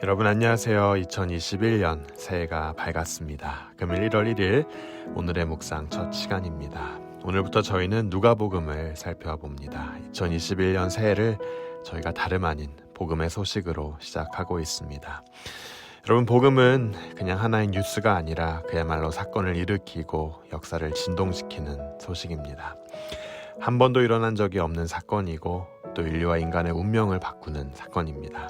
여러분 안녕하세요. 2021년 새해가 밝았습니다. 금일 1월 1일 오늘의 묵상 첫 시간입니다. 오늘부터 저희는 누가복음을 살펴봅니다. 2021년 새해를 저희가 다름 아닌 복음의 소식으로 시작하고 있습니다. 여러분, 복음은 그냥 하나의 뉴스가 아니라 그야말로 사건을 일으키고 역사를 진동시키는 소식입니다. 한 번도 일어난 적이 없는 사건이고 또 인류와 인간의 운명을 바꾸는 사건입니다.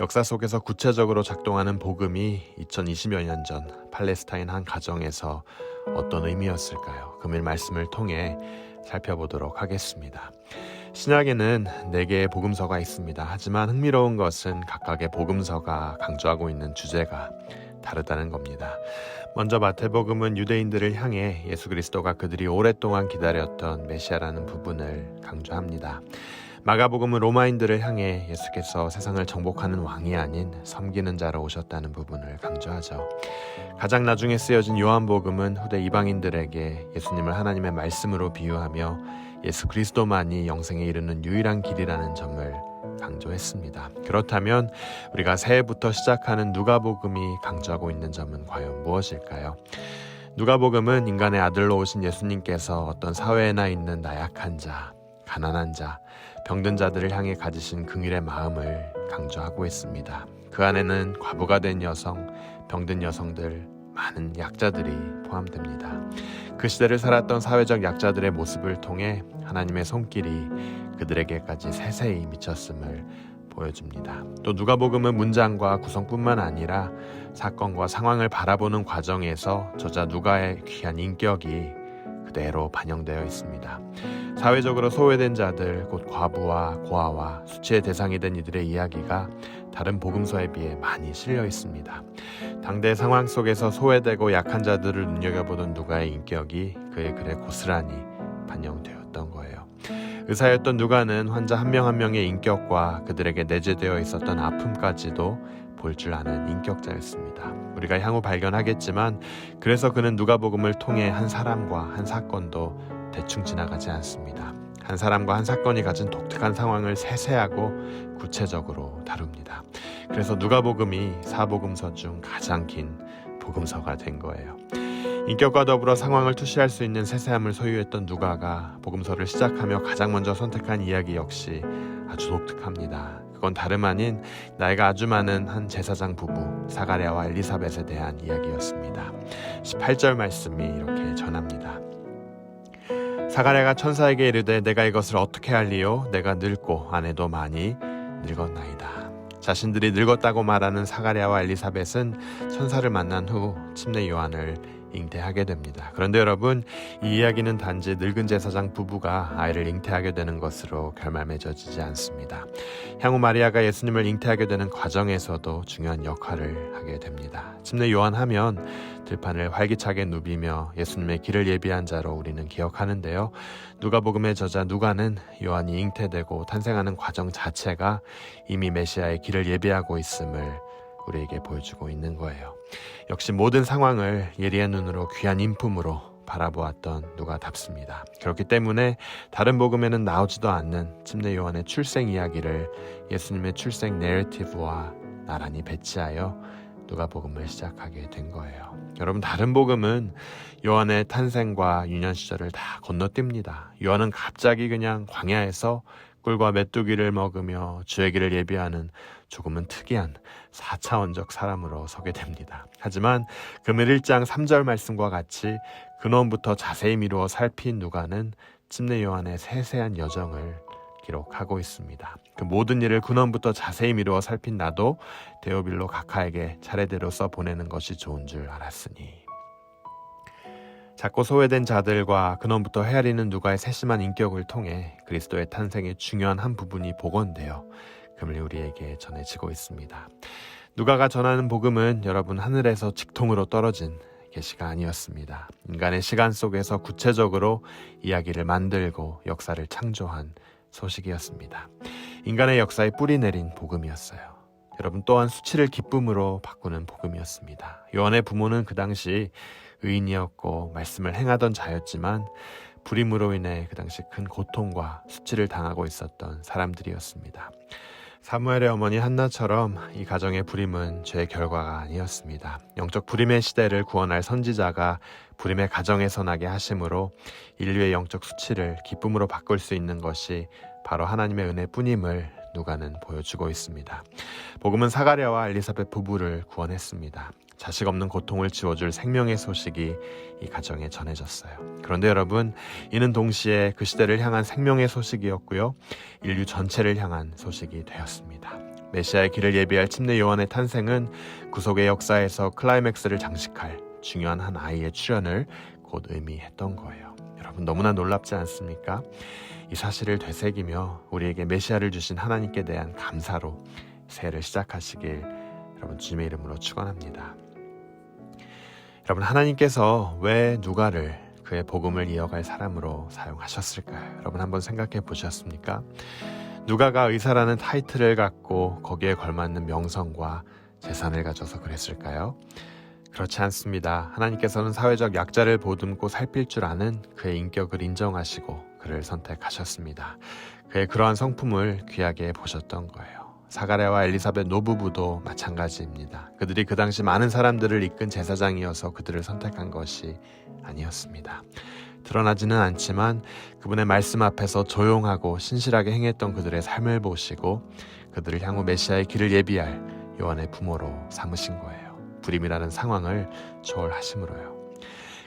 역사 속에서 구체적으로 작동하는 복음이 2020여 년 전 팔레스타인 한 가정에서 어떤 의미였을까요? 금일 말씀을 통해 살펴보도록 하겠습니다. 신약에는 4개의 복음서가 있습니다. 하지만 흥미로운 것은 각각의 복음서가 강조하고 있는 주제가 다르다는 겁니다. 먼저 마태복음은 유대인들을 향해 예수 그리스도가 그들이 오랫동안 기다렸던 메시아라는 부분을 강조합니다. 마가복음은 로마인들을 향해 예수께서 세상을 정복하는 왕이 아닌 섬기는 자로 오셨다는 부분을 강조하죠. 가장 나중에 쓰여진 요한복음은 후대 이방인들에게 예수님을 하나님의 말씀으로 비유하며 예수 그리스도만이 영생에 이르는 유일한 길이라는 점을 강조했습니다. 그렇다면 우리가 새해부터 시작하는 누가복음이 강조하고 있는 점은 과연 무엇일까요? 누가복음은 인간의 아들로 오신 예수님께서 어떤 사회에나 있는 나약한 자, 가난한 자, 병든 자들을 향해 가지신 긍휼의 마음을 강조하고 있습니다. 그 안에는 과부가 된 여성, 병든 여성들, 많은 약자들이 포함됩니다. 그 시대를 살았던 사회적 약자들의 모습을 통해 하나님의 손길이 그들에게까지 세세히 미쳤음을 보여줍니다. 또 누가복음은 문장과 구성뿐만 아니라 사건과 상황을 바라보는 과정에서 저자 누가의 귀한 인격이 그대로 반영되어 있습니다. 사회적으로 소외된 자들, 곧 과부와 고아와 수치의 대상이 된 이들의 이야기가 다른 복음서에 비해 많이 실려 있습니다. 당대 상황 속에서 소외되고 약한 자들을 눈여겨보던 누가의 인격이 그의 글에 고스란히 반영되었던 거예요. 의사였던 누가는 환자 한 명 한 명의 인격과 그들에게 내재되어 있었던 아픔까지도 볼 줄 아는 인격자였습니다. 우리가 향후 발견하겠지만 그래서 그는 누가복음을 통해 한 사람과 한 사건도 대충 지나가지 않습니다. 한 사람과 한 사건이 가진 독특한 상황을 세세하고 구체적으로 다룹니다. 그래서 누가복음이 사복음서 중 가장 긴 복음서가 된 거예요. 인격과 더불어 상황을 투시할 수 있는 세세함을 소유했던 누가가 복음서를 시작하며 가장 먼저 선택한 이야기 역시 아주 독특합니다. 그건 다름 아닌 나이가 아주 많은 한 제사장 부부 사가랴와 엘리사벳에 대한 이야기였습니다. 18절 말씀이 이렇게 전합니다. 사가랴가 천사에게 이르되 내가 이것을 어떻게 할리요? 내가 늙고 아내도 많이 늙었나이다. 자신들이 늙었다고 말하는 사가랴와 엘리사벳은 천사를 만난 후 침례 요한을 잉태하게 됩니다. 그런데 여러분, 이 이야기는 단지 늙은 제사장 부부가 아이를 잉태하게 되는 것으로 결말 맺어지지 않습니다. 향후 마리아가 예수님을 잉태하게 되는 과정에서도 중요한 역할을 하게 됩니다. 침례 요한 하면 들판을 활기차게 누비며 예수님의 길을 예비한 자로 우리는 기억하는데요. 누가복음의 저자 누가는 요한이 잉태되고 탄생하는 과정 자체가 이미 메시아의 길을 예비하고 있음을 우리에게 보여주고 있는 거예요. 역시 모든 상황을 예리한 눈으로 귀한 인품으로 바라보았던 누가답습니다. 그렇기 때문에 다른 복음에는 나오지도 않는 침례 요한의 출생 이야기를 예수님의 출생 내러티브와 나란히 배치하여 누가복음을 시작하게 된 거예요. 여러분, 다른 복음은 요한의 탄생과 유년 시절을 다 건너뜁니다. 요한은 갑자기 그냥 광야에서 꿀과 메뚜기를 먹으며 주의 길을 예비하는 조금은 특이한 4차원적 사람으로 서게 됩니다. 하지만 금일 1장 3절 말씀과 같이 근원부터 자세히 미루어 살핀 누가는 침례 요한의 세세한 여정을 기록하고 있습니다. 그 모든 일을 근원부터 자세히 미루어 살핀 나도 데오빌로 각하에게 차례대로 써보내는 것이 좋은 줄 알았으니. 작고 소외된 자들과 근원부터 헤아리는 누가의 세심한 인격을 통해 그리스도의 탄생의 중요한 한 부분이 복원되어 금일 우리에게 전해지고 있습니다. 누가가 전하는 복음은 여러분, 하늘에서 직통으로 떨어진 계시가 아니었습니다. 인간의 시간 속에서 구체적으로 이야기를 만들고 역사를 창조한 소식이었습니다. 인간의 역사에 뿌리 내린 복음이었어요. 여러분, 또한 수치를 기쁨으로 바꾸는 복음이었습니다. 요한의 부모는 그 당시 의인이었고 말씀을 행하던 자였지만 불임으로 인해 그 당시 큰 고통과 수치를 당하고 있었던 사람들이었습니다. 사무엘의 어머니 한나처럼 이 가정의 불임은 죄의 결과가 아니었습니다. 영적 불임의 시대를 구원할 선지자가 불임의 가정에서 나게 하심으로 인류의 영적 수치를 기쁨으로 바꿀 수 있는 것이 바로 하나님의 은혜뿐임을 누가는 보여주고 있습니다. 복음은 사가랴와 엘리사벳 부부를 구원했습니다. 자식 없는 고통을 지워줄 생명의 소식이 이 가정에 전해졌어요. 그런데 여러분, 이는 동시에 그 시대를 향한 생명의 소식이었고요, 인류 전체를 향한 소식이 되었습니다. 메시아의 길을 예비할 침례 요한의 탄생은 구속의 역사에서 클라이맥스를 장식할 중요한 한 아이의 출현을 곧 의미했던 거예요. 여러분, 너무나 놀랍지 않습니까? 이 사실을 되새기며 우리에게 메시아를 주신 하나님께 대한 감사로 새해를 시작하시길 여러분 주님의 이름으로 축원합니다. 여러분, 하나님께서 왜 누가를 그의 복음을 이어갈 사람으로 사용하셨을까요? 여러분 한번 생각해 보셨습니까? 누가가 의사라는 타이틀을 갖고 거기에 걸맞는 명성과 재산을 가져서 그랬을까요? 그렇지 않습니다. 하나님께서는 사회적 약자를 보듬고 살필 줄 아는 그의 인격을 인정하시고 그를 선택하셨습니다. 그의 그러한 성품을 귀하게 보셨던 거예요. 사가랴와 엘리사벳 노부부도 마찬가지입니다. 그들이 그 당시 많은 사람들을 이끈 제사장이어서 그들을 선택한 것이 아니었습니다. 드러나지는 않지만 그분의 말씀 앞에서 조용하고 신실하게 행했던 그들의 삶을 보시고 그들을 향후 메시아의 길을 예비할 요한의 부모로 삼으신 거예요. 불임이라는 상황을 초월하심으로요.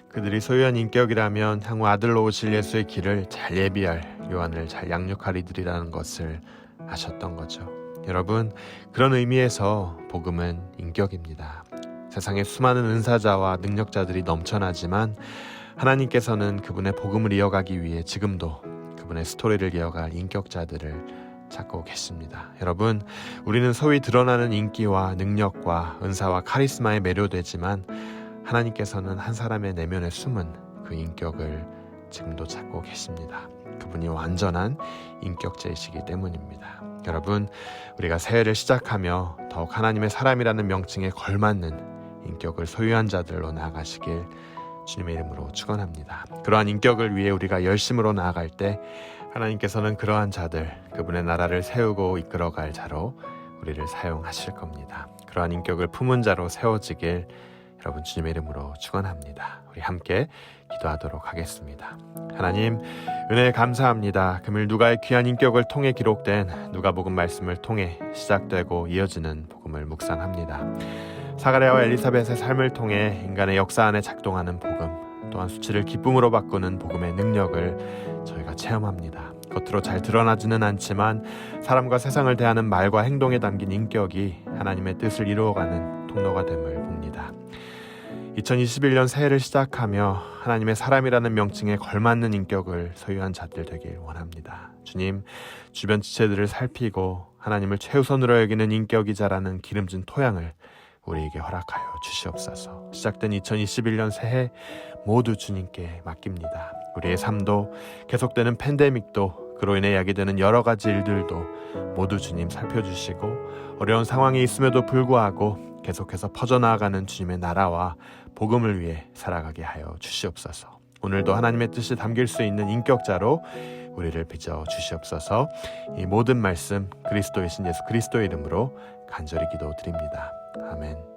그들이 소유한 인격이라면 향후 아들로 오실 예수의 길을 잘 예비할 요한을 잘 양육하리들이라는 것을 아셨던 거죠. 여러분, 그런 의미에서 복음은 인격입니다. 세상에 수많은 은사자와 능력자들이 넘쳐나지만 하나님께서는 그분의 복음을 이어가기 위해 지금도 그분의 스토리를 이어갈 인격자들을 찾고 계십니다. 여러분, 우리는 소위 드러나는 인기와 능력과 은사와 카리스마에 매료되지만 하나님께서는 한 사람의 내면에 숨은 그 인격을 지금도 찾고 계십니다. 그분이 완전한 인격자이시기 때문입니다. 여러분, 우리가 새해를 시작하며 더욱 하나님의 사람이라는 명칭에 걸맞는 인격을 소유한 자들로 나아가시길 주님의 이름으로 축원합니다. 그러한 인격을 위해 우리가 열심으로 나아갈 때 하나님께서는 그러한 자들, 그분의 나라를 세우고 이끌어갈 자로 우리를 사용하실 겁니다. 그러한 인격을 품은 자로 세워지길 여러분 주님의 이름으로 축원합니다. 우리 함께 기도하도록 하겠습니다. 하나님, 은혜에 감사합니다. 금일 누가의 귀한 인격을 통해 기록된 누가복음 말씀을 통해 시작되고 이어지는 복음을 묵상합니다. 사가랴와 엘리사벳의 삶을 통해 인간의 역사 안에 작동하는 복음, 또한 수치를 기쁨으로 바꾸는 복음의 능력을 저희가 체험합니다. 겉으로 잘 드러나지는 않지만 사람과 세상을 대하는 말과 행동에 담긴 인격이 하나님의 뜻을 이루어가는 통로가 됨을 봅니다. 2021년 새해를 시작하며 하나님의 사람이라는 명칭에 걸맞는 인격을 소유한 자들 되길 원합니다. 주님, 주변 지체들을 살피고 하나님을 최우선으로 여기는 인격이 자라는 기름진 토양을 우리에게 허락하여 주시옵소서. 시작된 2021년 새해 모두 주님께 맡깁니다. 우리의 삶도 계속되는 팬데믹도 그로 인해 야기되는 여러 가지 일들도 모두 주님 살펴주시고 어려운 상황이 있음에도 불구하고 계속해서 퍼져나가는 주님의 나라와 복음을 위해 살아가게 하여 주시옵소서. 오늘도 하나님의 뜻이 담길 수 있는 인격자로 우리를 빚어 주시옵소서. 이 모든 말씀 그리스도이신 예수 그리스도의 이름으로 간절히 기도드립니다. 아멘.